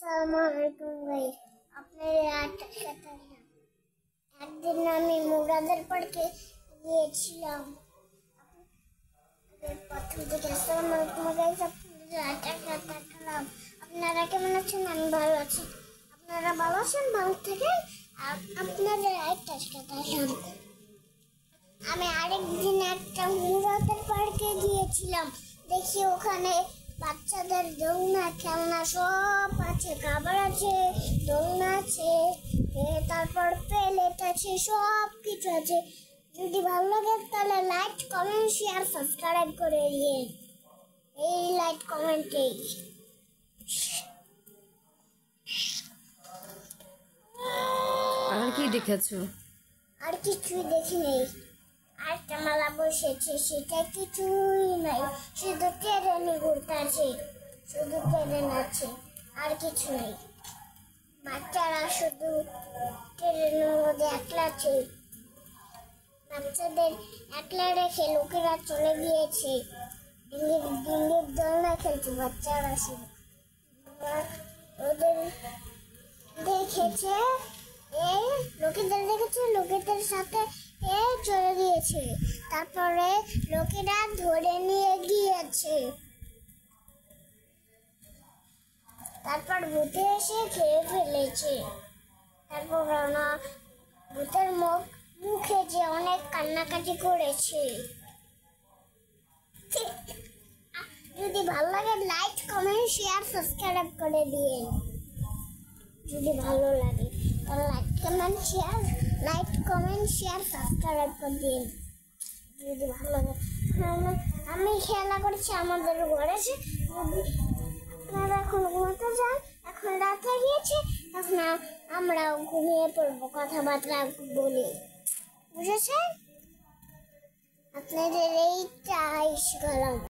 আসসালামু ভাই, আপনার একটা কথা না। একদিন আমি মুরাদের পার্কে গিয়েছিলাম। প্রথম থেকে আসসালামু গাইস, আপনাদের একটা কথা বললাম। আপনারা কেমন আছেন? আমি ভালো আছি। আপনারা ভালো আছেন? ভালো থেকে আপনাদের একটা কথা বললাম। আমি আরেকদিন একটা মুরাদের পার্কে গিয়েছিলাম। দেখি ওখানে বাচ্চাদের দোলনা, খেলনা সব আছে, খাবার আছে, দোলনা আছে, তারপর প্লেট আছে, সব কিছু আছে। যদি ভালো লাগে তাহলে লাইক, কমেন্ট, শেয়ার, সাবস্ক্রাইব করে দিন। এই লাইক কমেন্টেই। আর কি দেখেছো? আর কিছুই দেখি নেই। আরেকটা মেলা বসেছে, সেটা কিছুই নাই, শুধু ট্রেনে ঘুরতে আছে, শুধু ট্রেন আছে, আর কিছু নেই। বাচ্চারা শুধু ট্রেনের মধ্যে একলা আছে। বাচ্চাদের একলা রেখে লোকেরা চলে গিয়েছে। ডিঙ্গির দোলনা খেলছে বাচ্চারা শুধু। ওদের দেখেছে, লোকেদের সাথে চলে গিয়েছে। তারপরে লোকেরা ধরে নিয়ে গিয়েছে। তারপর ভূতে এসে খেয়ে ফেলেছে। তারপর ভূতের মুখে যে অনেক কান্নাকাটি করেছে। যদি ভালো লাগে লাইক, কমেন্ট, শেয়ার, সাবস্ক্রাইব করে দিন। যদি ভালো লাগে তাহলে লাইক কমেন্ট শেয়ার সাবস্ক্রাইব করে দিন। যদি ভালো লাগে আমি খেলা করছি আমাদের ঘরে এসে। আপনারা এখন ঘুমাতে যান, এখন রাত হয়ে গিয়েছে, এখন আমরাও ঘুমিয়ে পড়বো, কথাবার্তা বলি। বুঝেছেন? আপনাদের এইটাই শিখালাম।